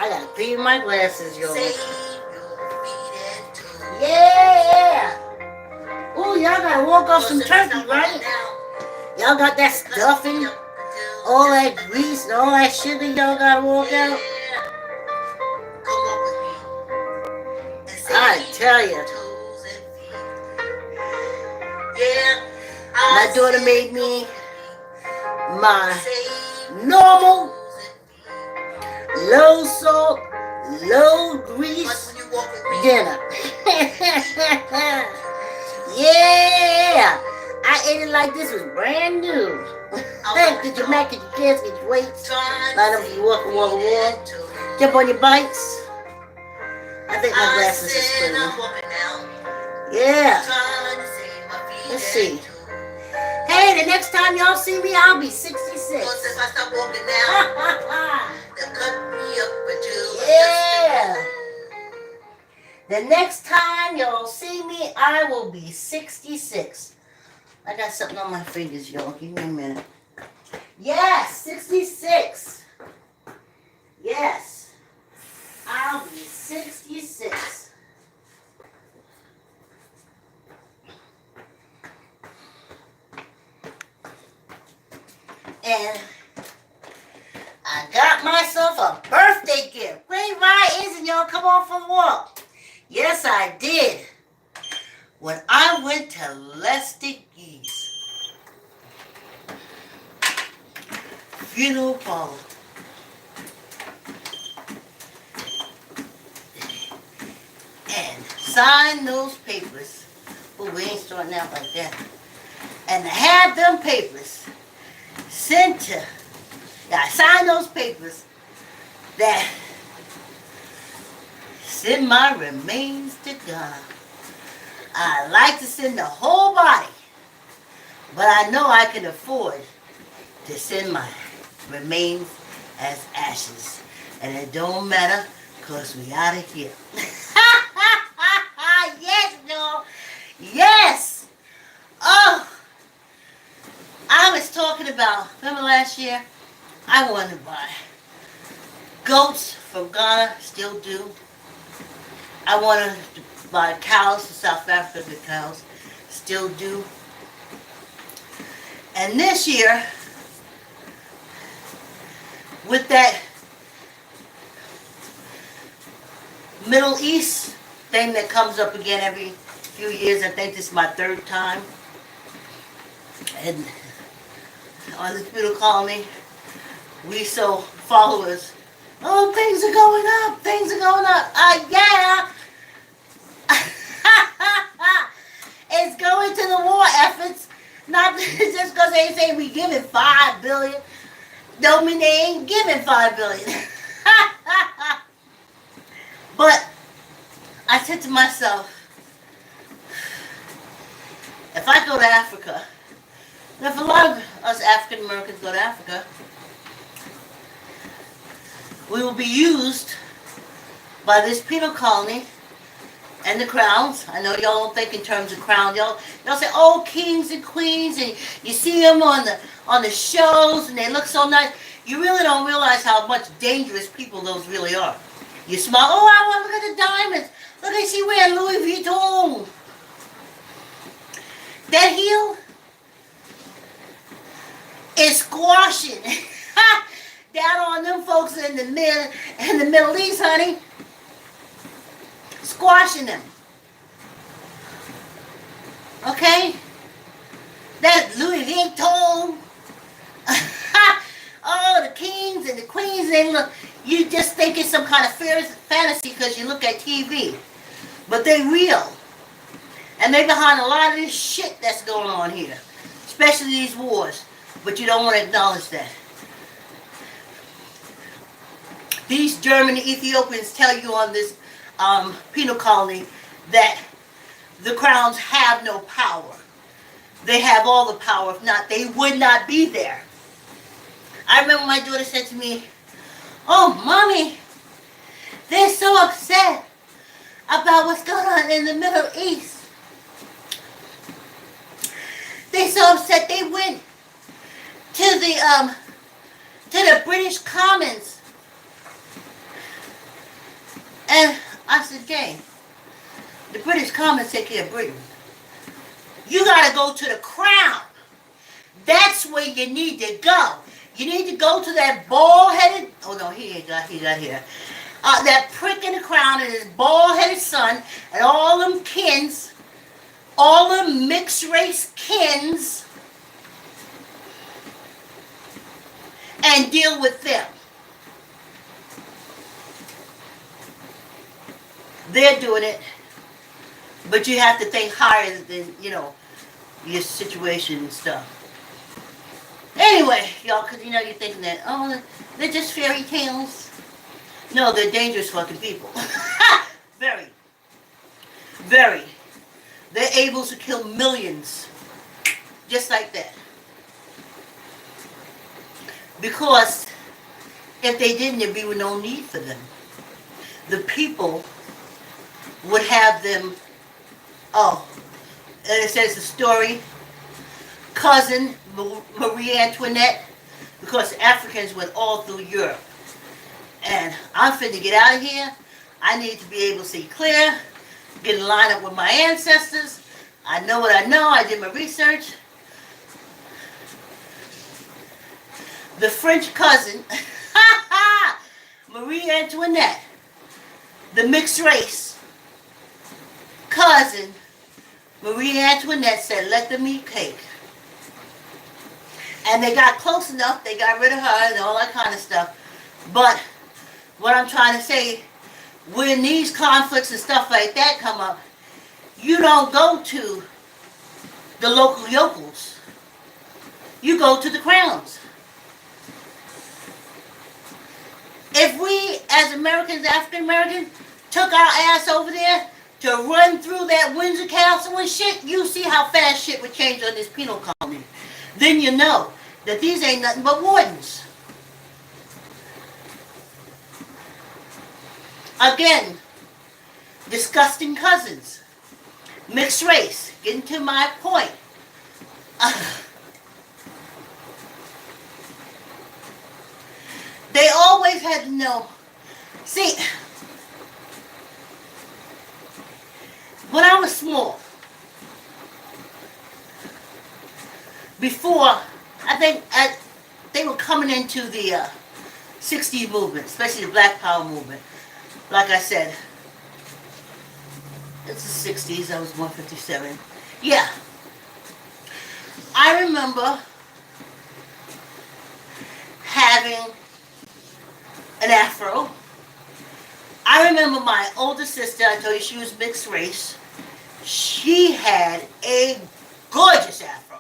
I gotta clean my glasses, y'all. Yeah! Ooh, y'all gotta walk off some turkey, right? Y'all got that stuffing, all that grease and all that sugar y'all gotta walk out? I tell you. My daughter made me my normal, low salt, low grease dinner. Yeah! I ate it like this was brand new. Get your mac, get your kids, get your weights. Line up you walk wall to wall. Jump on your bikes. I think my glasses are spinning. Yeah. Let's see. Hey, the next time y'all see me, I'll be 66. Yeah. The next time y'all see me, I will be 66. I got something on my fingers, y'all. Give me a minute. Yes, 66. Yes. I'll be 66. And I got myself a birthday gift. Great ride, isn't y'all? Come on for a walk. Yes, I did. When I went to Lester Gee's funeral parlor, and signed those papers. Oh, we ain't starting out like that. And to have them papers sent to, I signed those papers that send my remains to God. I like to send the whole body, but I know I can afford to send my remains as ashes. And it don't matter, because we out of here. Yes, no. Yes. Oh, I was talking about, remember last year? I wanted to buy goats from Ghana, still do. I wanted to buy cows from South Africa, cows, still do. And this year, with that Middle East thing that comes up again every few years, I think this is my third time, and on this little colony, we so followers, oh, things are going up, things are going up. Yeah. It's going to the war efforts, not just because they say we giving $5 billion. Don't mean they ain't giving $5 billion. But I said to myself, if I go to Africa, and if a lot of us African Americans go to Africa, we will be used by this penal colony and the crowns. I know y'all don't think in terms of crowns. Y'all say, oh, kings and queens, and you see them on the shows, and they look so nice. You really don't realize how much dangerous people those really are. You smile, oh, I want to look at the diamonds. Look at she wearing Louis Vuitton. That heel is squashing down on them folks in the Middle East, honey. Squashing them. Okay? That Louis Vuitton. Oh, the kings and the queens, they look, you just think it's some kind of fantasy because you look at TV. But they real. And they behind a lot of this shit that's going on here. Especially these wars. But you don't want to acknowledge that. These German Ethiopians tell you on this penal colony that the crowns have no power. They have all the power. If not, they would not be there. I remember my daughter said to me, oh, Mommy, they're so upset about what's going on in the Middle East. They're so upset they went to the British Commons hostage game. The British come and take care of Britain. You gotta go to the crown. That's where you need to go. You need to go to that bald-headed, oh no, he got here. That prick in the crown and his bald-headed son and all them kins, all them mixed-race kins, and deal with them. They're doing it, but you have to think higher than, your situation and stuff. Anyway, y'all, because you're thinking that, oh, they're just fairy tales. No, they're dangerous fucking people. Very. Very. They're able to kill millions. Just like that. Because if they didn't, there'd be no need for them. The people would have them, and it says the story, cousin Marie Antoinette, because Africans went all through Europe. And I'm finna get out of here. I need to be able to see clear, get in line up with my ancestors. I know what I know. I did my research. The French cousin, Marie Antoinette, the mixed race cousin, Marie Antoinette said, let them eat cake. And they got close enough, they got rid of her and all that kind of stuff. But what I'm trying to say, when these conflicts and stuff like that come up, you don't go to the local yokels. You go to the crowns. If we, as Americans, African Americans, took our ass over there to run through that Windsor Castle and shit, you see how fast shit would change on this penal colony. Then you know that these ain't nothing but wardens. Again, disgusting cousins. Mixed race. Getting to my point. They always had to know. See, when I was small, before, I think they were coming into the 60s movement, especially the Black Power movement. Like I said, it's the 60s, I was 157. Yeah. I remember having an afro. I remember my older sister, I told you she was mixed race. She had a gorgeous afro.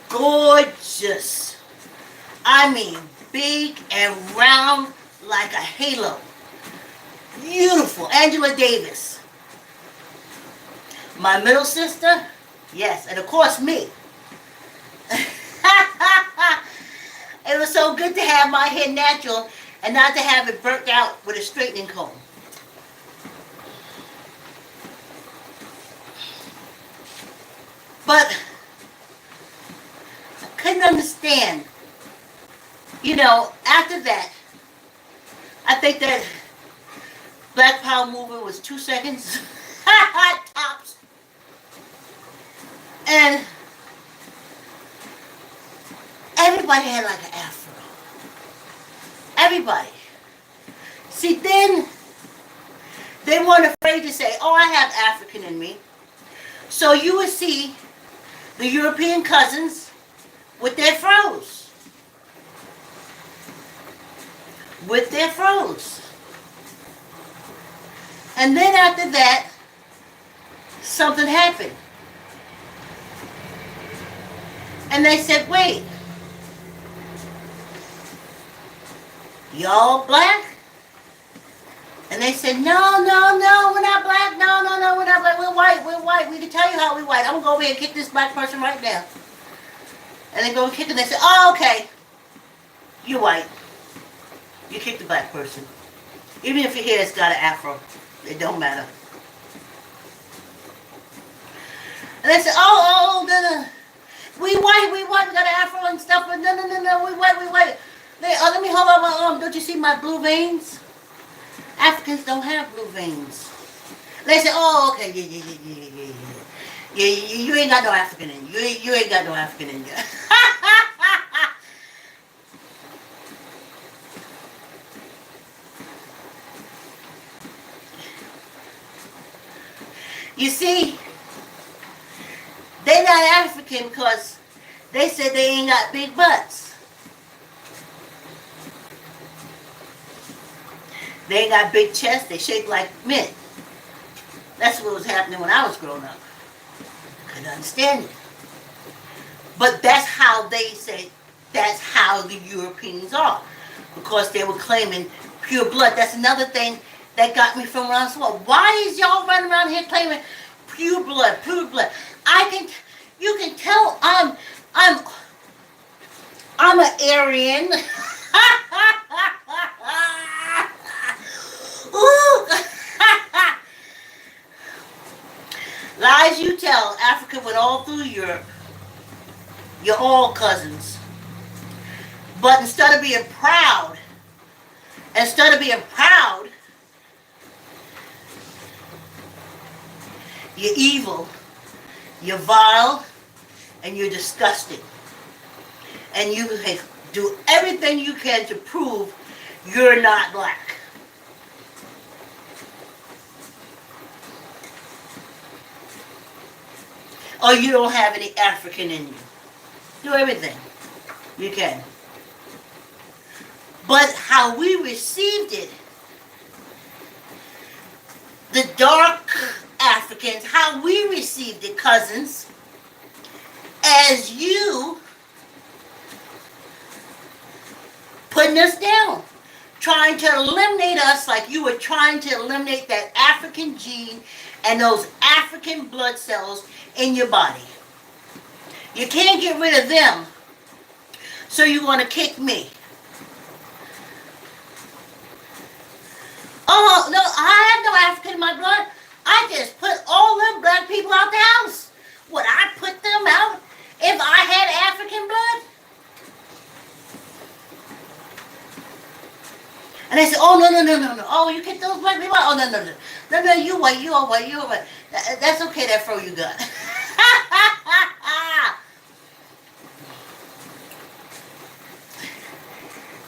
Gorgeous. I mean, big and round like a halo. Beautiful. Angela Davis. My middle sister, yes, and of course me. It was so good to have my hair natural and not to have it burnt out with a straightening comb. But I couldn't understand. After that, I think that Black Power movement was 2 seconds. Tops. And everybody had like an afro. Everybody. See, then they weren't afraid to say, oh, I have African in me. So you would see the European cousins with their froze. With their froze. And then after that, something happened. And they said, wait, y'all black? And they said, no, we're not black. No, we're not black. We're white. We can tell you how we're white. I'm going to go over here and kick this black person right now. And they go and kick and they say, oh, okay, you're white. You kick the black person. Even if your hair's got an afro, it don't matter. And they said, no. We white, we got an afro and stuff, but no, we white. Let me hold on my arm. Don't you see my blue veins? Africans don't have blue veins. They say, oh, okay, yeah. Yeah, you ain't got no African in you. You ain't got no African in you. You see, they not African because they said they ain't got big butts. They ain't got big chests. They shake like mint. That's what was happening when I was growing up. Couldn't understand it. But that's how they say, that's how the Europeans are. Because they were claiming pure blood. That's another thing that got me from around the world. Why is y'all running around here claiming pure blood, pure blood? You can tell I'm an Aryan. Lies you tell. Africa went all through Europe. You're all cousins. But instead of being proud, you're evil, you're vile, and you're disgusting. And you do everything you can to prove you're not black. Or you don't have any African in you. Do everything you can. But how we received it, the dark Africans, how we received it, cousins, as you putting us down, trying to eliminate us like you were trying to eliminate that African gene and those African blood cells in your body. You can't get rid of them, so you want to kick me. Oh, no, I have no African in my blood. I just put all them black people out the house. Would I put them out if I had African blood? And they say, oh, no. Oh, you kick those black people out? Oh, no. No, you white, you all white, you all white. That's okay, that fro you got.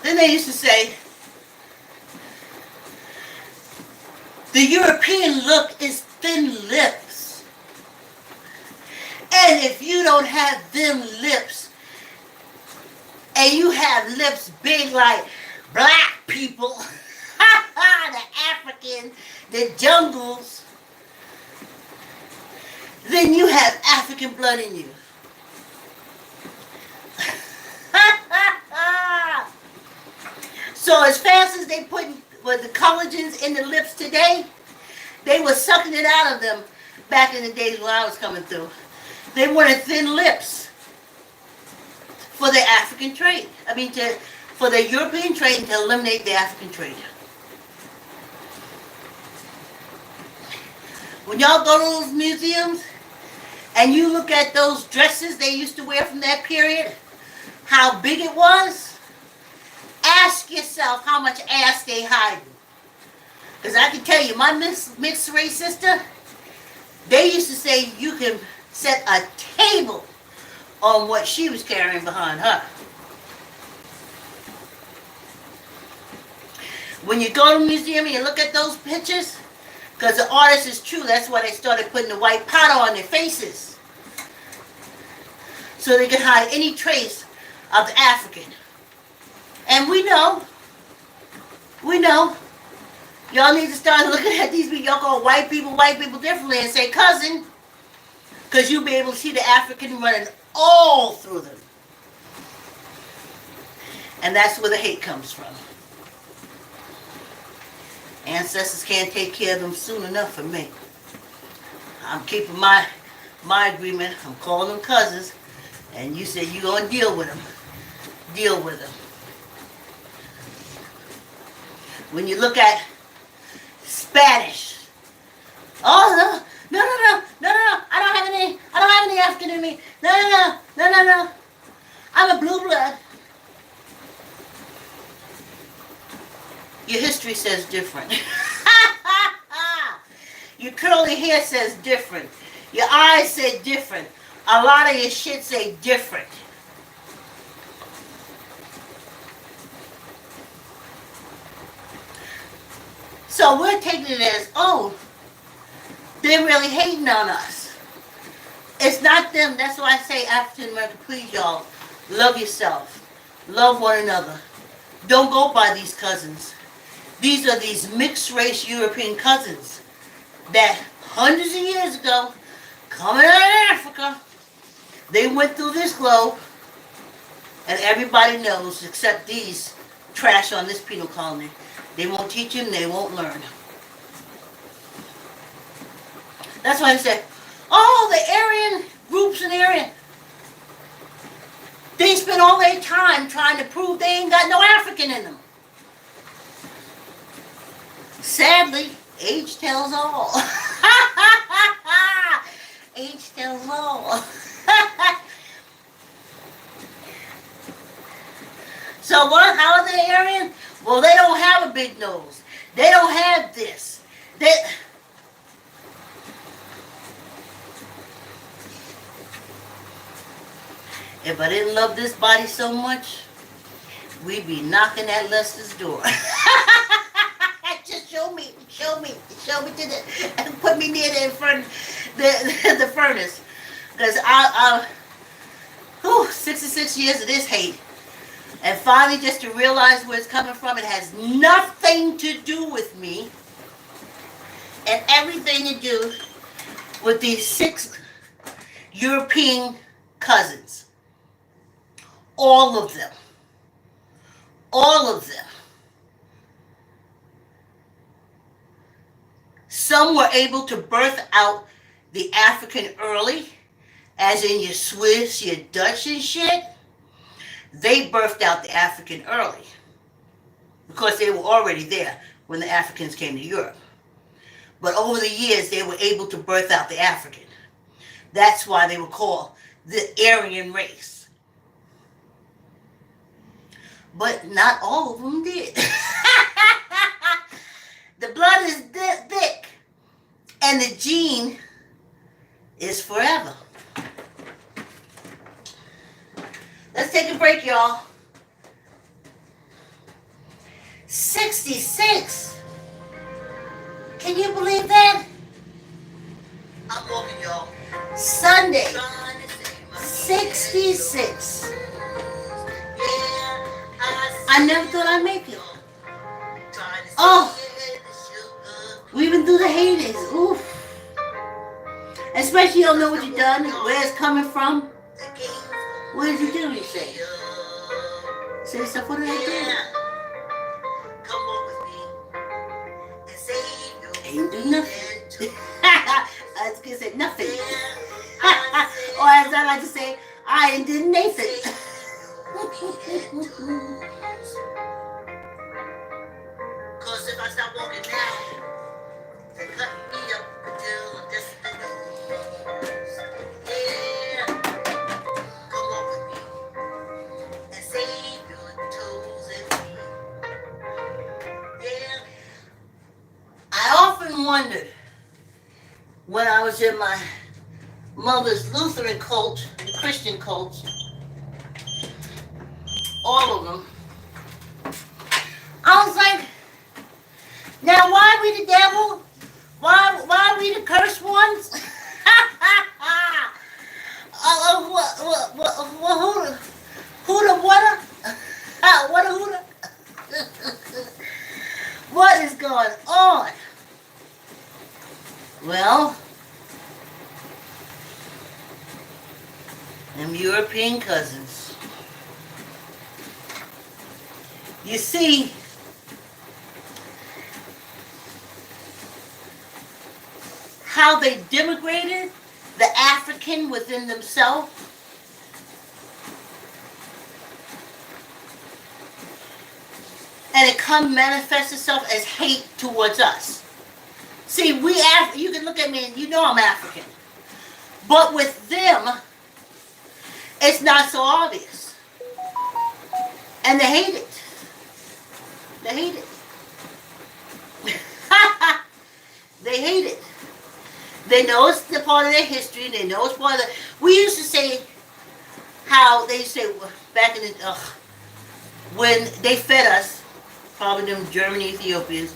Then they used to say, the European look is thin lips. And if you don't have them lips, and you have lips big like black people, the Africans, the jungles, then you have African blood in you. So as fast as they put the collagens in the lips today, they were sucking it out of them back in the days when I was coming through. They wanted thin lips for the African trade. For the European trade, to eliminate the African trade. When y'all go to those museums and you look at those dresses they used to wear from that period, how big it was, ask yourself how much ass they hiding. Because I can tell you, my mixed race sister, they used to say you can set a table on what she was carrying behind her. When you go to the museum and you look at those pictures, because the artist is true, that's why they started putting the white powder on their faces. So they could hide any trace of the African. And we know. Y'all need to start looking at these people. Y'all call white people differently and say cousin. Because you'll be able to see the African running all through them. And that's where the hate comes from. Ancestors can't take care of them soon enough for me. I'm keeping my agreement. I'm calling them cousins. And you said you're going to deal with them. Deal with them. When you look at Spanish, oh no, I don't have any African in me. No. I'm a blue blood. Your history says different. Your curly hair says different. Your eyes say different. A lot of your shit say different. So we're taking it as, oh, they're really hating on us. It's not them. That's why I say, African American, please, y'all, love yourself. Love one another. Don't go by these cousins. These are these mixed race European cousins that hundreds of years ago, coming out of Africa, they went through this globe, and everybody knows except these trash on this penal colony. They won't teach them, they won't learn. That's why I said, oh, the Aryan groups in Aryan. They spend all their time trying to prove they ain't got no African in them. Sadly, age tells all. Age tells all. So what? How are they Aryan? Well, they don't have a big nose. They don't have this. If I didn't love this body so much, we'd be knocking at Lester's door. Just show me to the, and put me near the furnace. Because 66 years of this hate. And finally just to realize where it's coming from, it has nothing to do with me. And everything to do with these 6 European cousins. All of them. All of them. Some were able to birth out the African early, as in your Swiss, your Dutch and shit. They birthed out the African early because they were already there when the Africans came to Europe. But over the years, they were able to birth out the African. That's why they were called the Aryan race. But not all of them did. The blood is thick, and the gene is forever. Let's take a break, y'all. 66. Can you believe that? I'm walking, y'all. Sunday, 66. I never thought I'd make it. Oh, we've been through the haters. Oof. Especially you don't know what you've done, where it's coming from. What did you do, you say? Say stuff, what did I do? I didn't do nothing. I was going to say nothing. Or as I like to say, I ain't did Nathan. Cause if I stop walking now, they cut me up until this yeah. Come on with me and save your toes and feet. Yeah. I often wondered when I was in my mother's Lutheran cult, the Christian cults, all of them. I was like, now why we the devil? Why we the cursed ones? What? What is going on? Well, them European cousins. You see, how they denigrated the African within themselves. And it manifests itself as hate towards us. See, you can look at me and you know I'm African. But with them, it's not so obvious. And they hate it. They hate it. They know it's the part of their history. They know it's part of the. We used to say how they used to say back in the when they fed us, probably them German Ethiopians,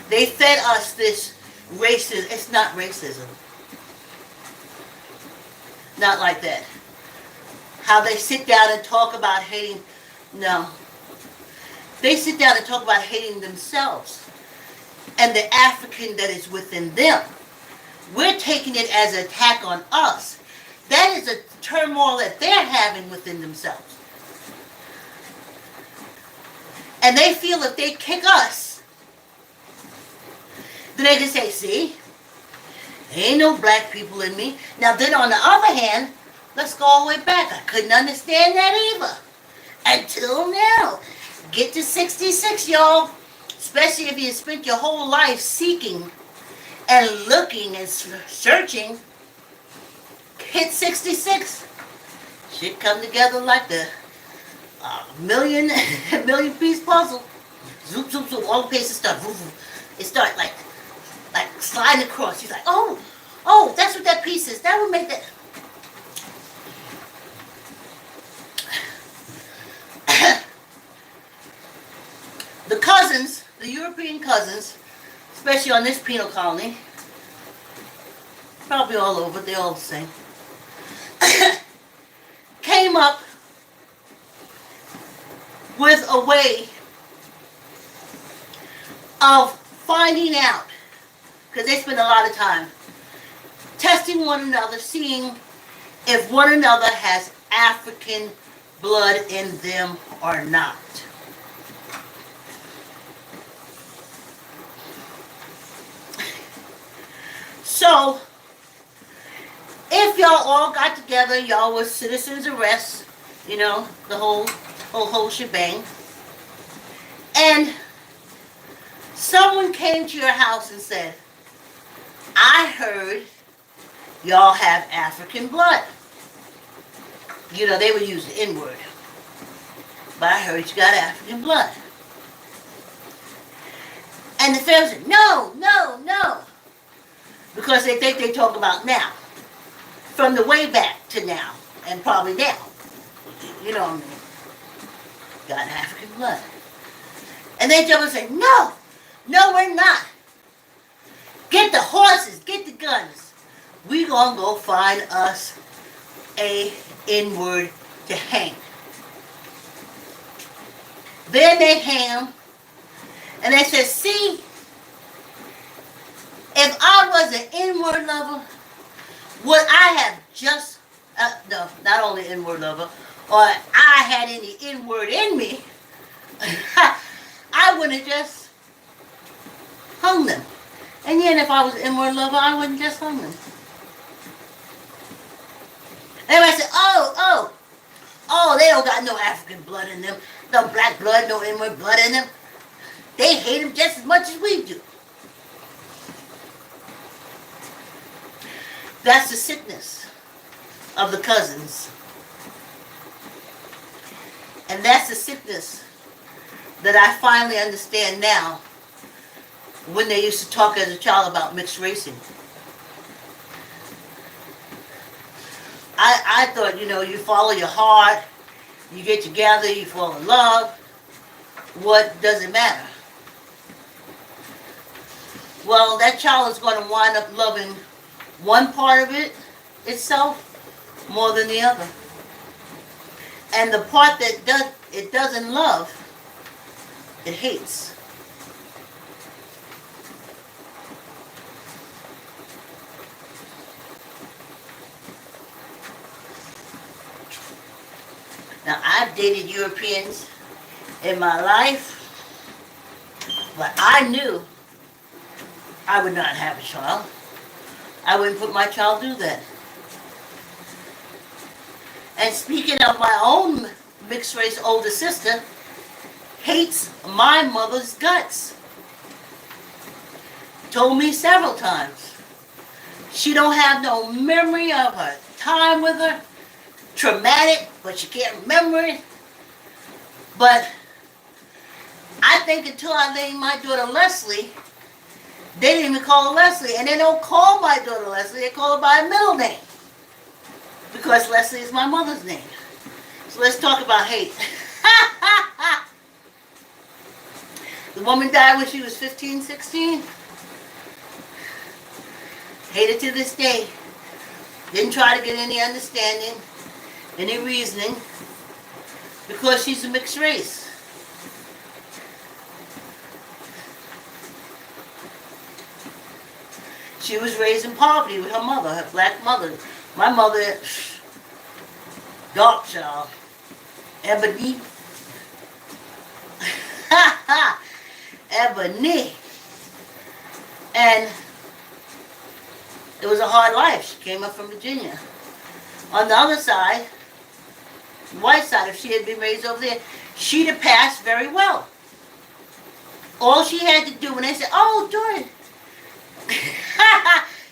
they fed us this racism. It's not racism. Not like that. How they sit down and talk about hating. No. They sit down and talk about hating themselves and the African that is within them. We're taking it as an attack on us. That is a turmoil that they're having within themselves. And they feel if they kick us, then they can say, see, ain't no black people in me. Now then on the other hand, let's go all the way back. I couldn't understand that either. Until now. Get to 66, y'all. Especially if you spent your whole life seeking and looking and searching. Hit 66. Shit come together like the million piece puzzle. Zoop, zoop, zoop. All the pieces start. It start like sliding across. She's like, oh, that's what that piece is. That would make that. The cousins, the European cousins, especially on this penal colony, probably all over, they're all the same, came up with a way of finding out, because they spend a lot of time testing one another, seeing if one another has African blood in them or not. So, if y'all all got together, y'all was citizens arrest, you know, the whole shebang, and someone came to your house and said, I heard y'all have African blood. You know, they would use the N-word. But I heard you got African blood. And the family said, no. Because they think they talk about now. From the way back to now. And probably now. You know what I mean? Got African blood. And they jump and say, no, we're not. Get the horses, get the guns. We gonna go find us a N-word to hang. Then they hang him. And they said, see, if I was an N-word lover, would I have just, no, not only N-word lover, or I had any N-word in me, I would have just hung them. And yet if I was an N-word lover, I wouldn't just hung them. Everybody said, oh, they don't got no African blood in them, no black blood, no N-word blood in them. They hate him just as much as we do. That's the sickness of the cousins. And that's the sickness that I finally understand now when they used to talk as a child about mixed racing. I thought, you know, you follow your heart, you get together, you fall in love. What does it matter? Well, that child is going to wind up loving one part of it itself more than the other. And the part that it doesn't love, it hates. Now, I've dated Europeans in my life, but I knew I would not have a child. I wouldn't put my child through that. And speaking of my own mixed race older sister, hates my mother's guts. Told me several times. She don't have no memory of her time with her. Traumatic, but she can't remember it. But I think until I named my daughter Leslie, They didn't even call her Leslie. And they don't call my daughter Leslie. They call her by a middle name. Because Leslie is my mother's name. So let's talk about hate. The woman died when she was 15, 16. Hated to this day. Didn't try to get any understanding, any reasoning, because she's a mixed race. She was raised in poverty with her mother, her black mother. My mother, dark child, ebony. Ebony. And it was a hard life. She came up from Virginia. On the other side, white side, if she had been raised over there, she'd have passed very well. All she had to do when they said, "Oh, Jordan,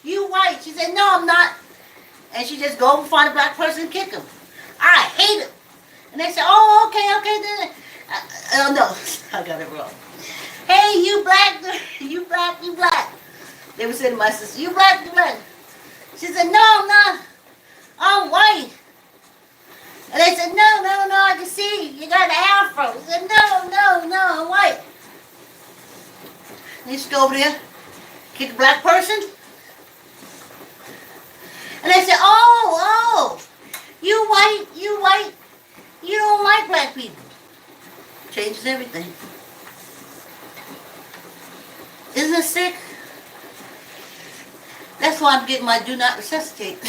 you white." She said, "No, I'm not." And she just go and find a black person and kick him. I hate him. And they said, "Oh, okay, then." Oh, no, I got it wrong. "Hey, you black, you black, you black." They would say to my sister, "You black, you black." She said, "No, I'm not. I'm white." And they said, no, I can see you got an afro." She said, no, I'm white. And they stood over there, kick a black person. And they said, oh, you white, you don't like black people. Changes everything. Isn't it sick? That's why I'm getting my do not resuscitate.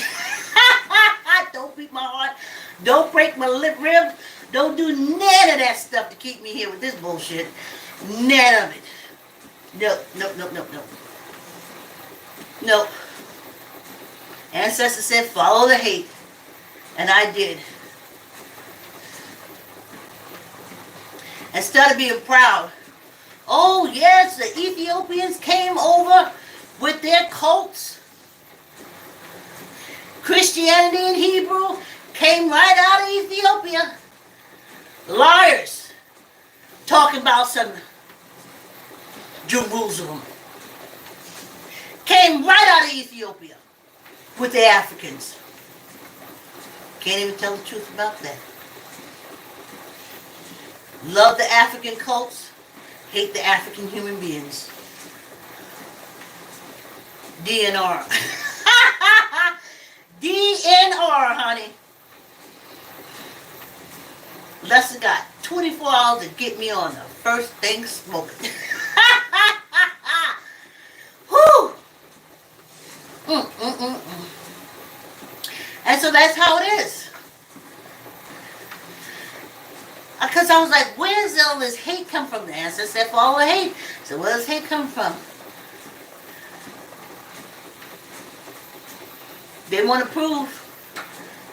Don't beat my heart. Don't break my lip rib. Don't do none of that stuff to keep me here with this bullshit. None of it. Nope. Ancestors said follow the hate. And I did. Instead of being proud. Oh yes, the Ethiopians came over with their cults. Christianity and Hebrew came right out of Ethiopia. Liars. Talking about some Jerusalem. Came right out of Ethiopia with the Africans. Can't even tell the truth about that. Love the African cults. Hate the African human beings. DNR. DNR, honey. Lester got 24 hours to get me on the first thing smoking. Whew. And so that's how it is. Because I was like, where does all this hate come from? The answer said, follow the hate. So where does hate come from? They want to prove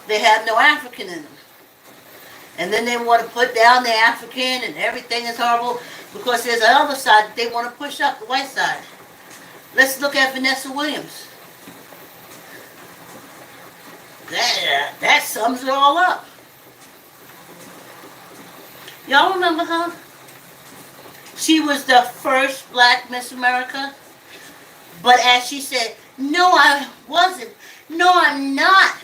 they have no African in them. And then they want to put down the African and everything is horrible because there's another side that they want to push up, the white side. Let's look at Vanessa Williams. That sums it all up. Y'all remember her? She was the first black Miss America. But as she said, no, I wasn't. No, I'm not.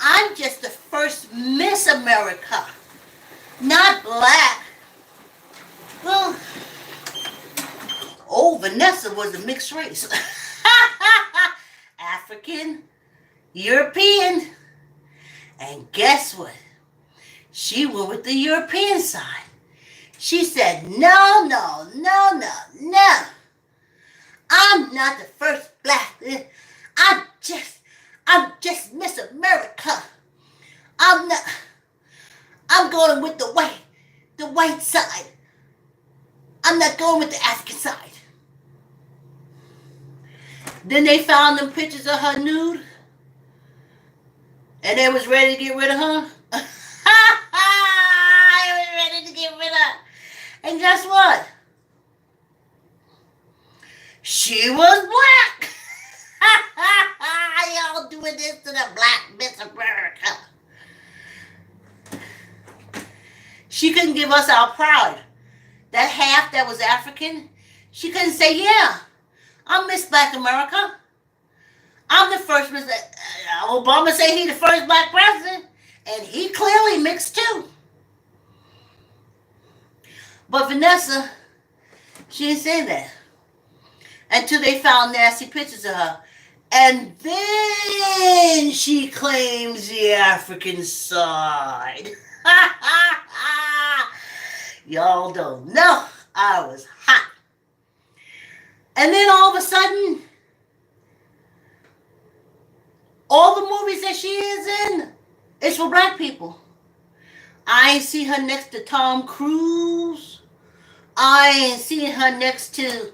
I'm just the first Miss America. Not black. Well, Vanessa was a mixed race. African, European. And guess what? She went with the European side. She said, no. I'm not the first black. I'm just Miss America. I'm going with the white side. I'm not going with the African side. Then they found them pictures of her nude. And they was ready to get rid of her. I was ready to get rid of her. And guess what? She was black. Y'all doing this to the black Miss America. She couldn't give us our pride. That half that was African, she couldn't say, yeah, I'm Miss Black America. I'm the first Miss. Obama said he the first black president, and he clearly mixed too. But Vanessa, she didn't say that until they found nasty pictures of her. And then she claims the African side. Y'all don't know. I was hot. And then all of a sudden, all the movies that she is in, it's for black people. I ain't see her next to Tom Cruise. I ain't seen her next to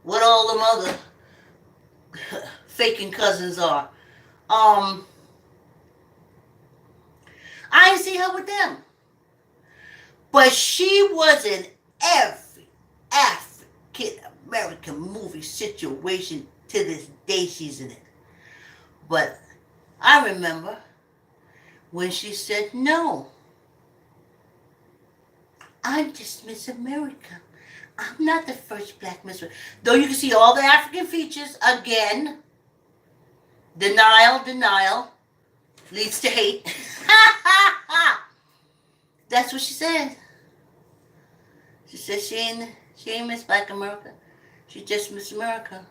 what all them other faking cousins are. I ain't see her with them. But she was in every African American movie situation to this day she's in it. But I remember when she said, no, I'm just Miss America. I'm not the first black Miss America. Though you can see all the African features, again, denial leads to hate. That's what she said. She said she ain't Miss Black America. She's just Miss America.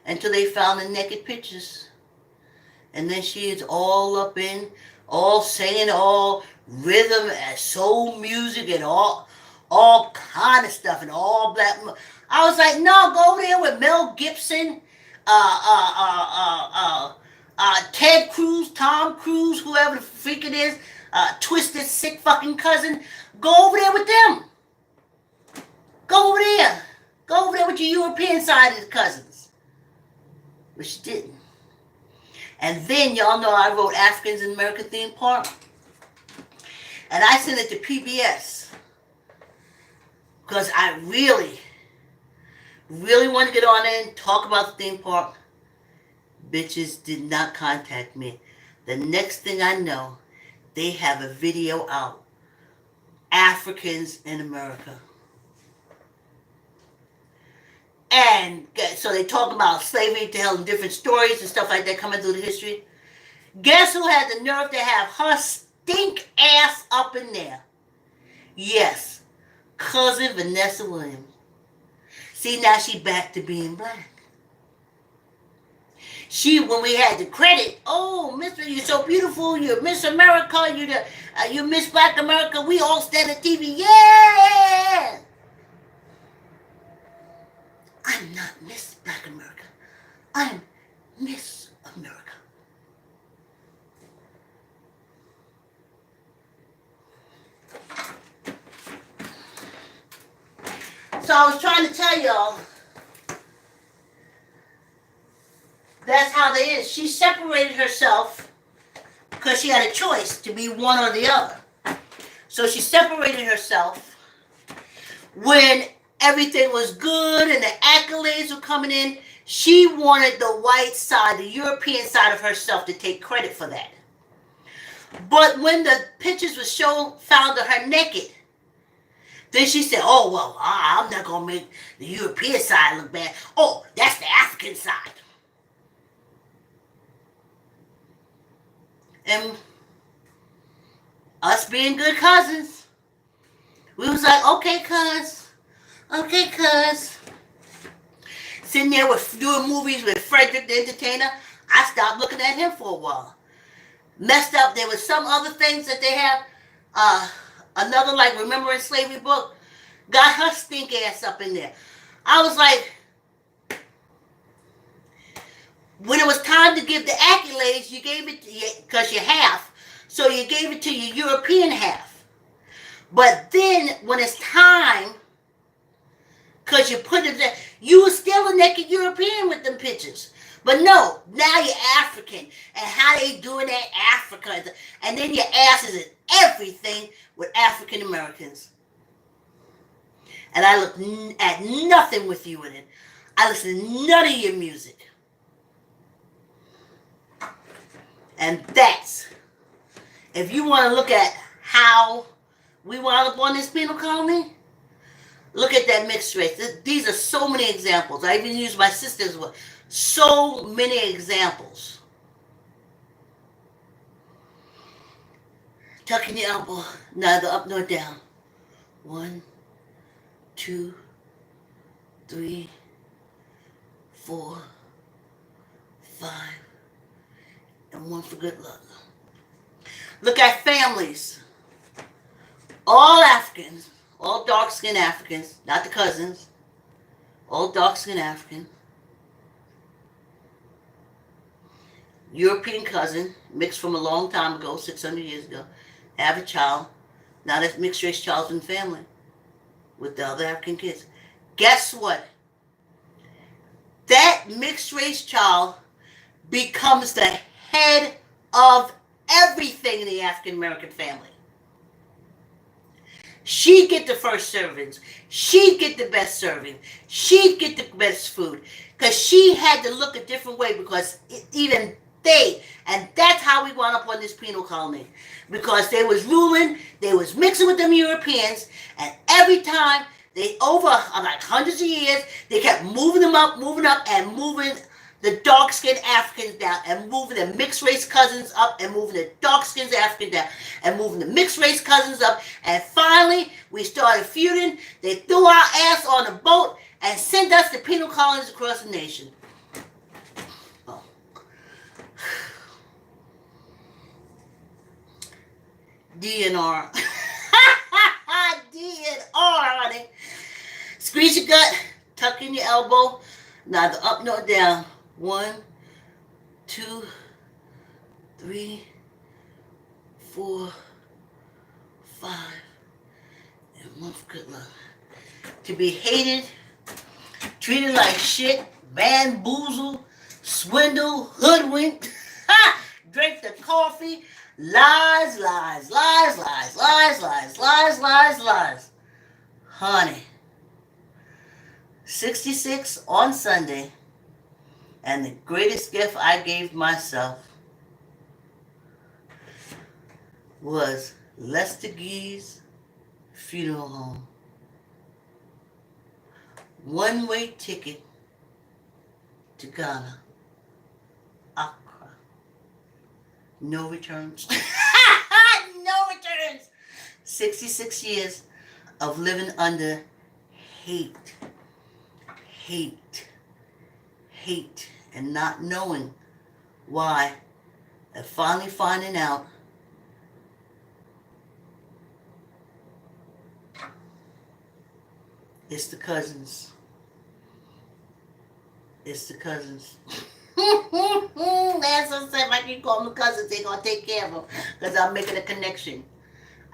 Until they found the naked pictures. And then she is all up in, all singing, all rhythm and soul music and all kind of stuff and all black. I was like, no, go over there with Mel Gibson, Ted Cruz, Tom Cruise, whoever the freak it is, twisted, sick fucking cousin. Go over there with them. Go over there. Go over there with your European side of the cousins. But she didn't. And then y'all know I wrote Africans in America theme park. And I sent it to PBS. Because I really want to get on there and talk about the theme park. Bitches did not contact me. The next thing I know, they have a video out. Africans in America. And so they talk about slavery, telling different stories and stuff like that coming through the history. Guess who had the nerve to have her stink ass up in there? Yes, cousin Vanessa Williams. See, now she back to being black. She, when we had the credit, oh, Mister, you're so beautiful, you're Miss America, you're Miss Black America, we all stand at TV, yeah! I'm not Miss Black America. I'm Miss America. So I was trying to tell y'all, that's how they is. She separated herself because she had a choice to be one or the other. So she separated herself when everything was good and the accolades were coming in. She wanted the white side, the European side of herself to take credit for that. But when the pictures were found of her naked, then she said, oh, well, I'm not going to make the European side look bad. Oh, that's the African side. And us being good cousins, we was like, okay, cuz. Sitting there doing movies with Frederick the Entertainer, I stopped looking at him for a while. Messed up. There was some other things that they have. Another, like, Remembering Slavery book. Got her stink ass up in there. I was like, when it was time to give the accolades, you gave it to because you're half. So you gave it to your European half. But then, when it's time, because you put it there, you were still a naked European with them pictures. But no, now you're African. And how they doing that, Africa. And then your ass is in everything with African Americans. And I look at nothing with you in it. I listen to none of your music. And that's, if you want to look at how we wound up on this penal colony, Look at that mixed race. These are so many examples. I even use my sister's one. So many examples. Tucking your elbow, neither up nor down. 1, 2, 3, 4, 5, and 1 for good luck. Look at families. All Africans, all dark-skinned Africans, not the cousins, all dark-skinned African. European cousin, mixed from a long time ago, 600 years ago, have a child. Now that mixed race child's in family with the other African kids. Guess what? That mixed race child becomes the head of everything in the African American family. She'd get the first servings. She'd get the best serving. She'd get the best food. Because she had to look a different way because even they, and that's how we wound up on this penal colony. Because they was ruling, they was mixing with them Europeans, and every time they, over like hundreds of years, they kept moving them up, and moving the dark-skinned Africans down, and moving the mixed-race cousins up, and moving the dark-skinned Africans down, and moving the mixed-race cousins up, and finally, we started feuding. They threw our ass on a boat and sent us to penal colonies across the nation. Oh. DNR. DNR, honey. Squeeze your gut, tuck in your elbow, neither up nor down. 1, 2, 3, 4, 5, and 1 for good luck. To be hated, treated like shit, bamboozled, swindled, hoodwinked, drink the coffee, lies, lies, lies, lies, lies, lies, lies, lies, lies. Honey, 66 on Sunday. And the greatest gift I gave myself was Lester Gee's funeral home. One-way ticket to Ghana, Accra. No returns. No returns. 66 years of living under hate, and not knowing why, and finally finding out it's the cousins. It's the cousins. As I said, if I can call them cousins, they're going to take care of them because I'm making a connection.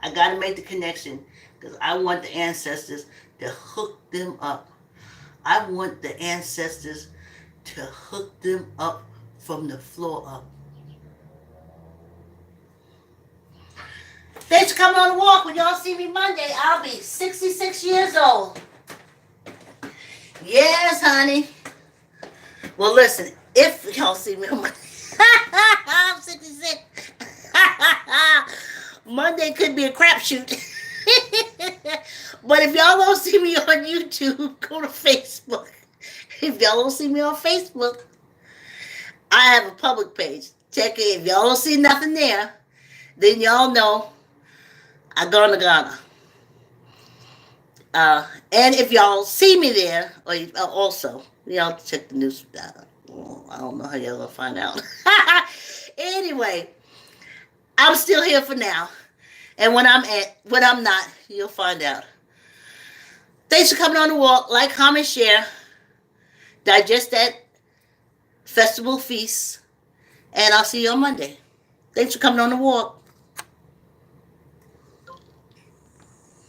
I got to make the connection because I want the ancestors to hook them up. I want the ancestors to hook them up from the floor up. Thanks for coming on the walk. When y'all see me Monday, I'll be 66 years old. Yes, honey. Well, listen, if y'all see me on Monday, I'm 66. Monday could be a crapshoot. But if y'all don't see me on YouTube, go to Facebook. If y'all don't see me on Facebook, I have a public page. Check it. If y'all don't see nothing there, then y'all know I gone to Ghana. And if y'all see me there, or also, y'all check the news. I don't know how y'all gonna find out. Anyway, I'm still here for now. And when I'm not, you'll find out. Thanks for coming on the walk. Like, comment, share. Digest that festival feast. And I'll see you on Monday. Thanks for coming on the walk.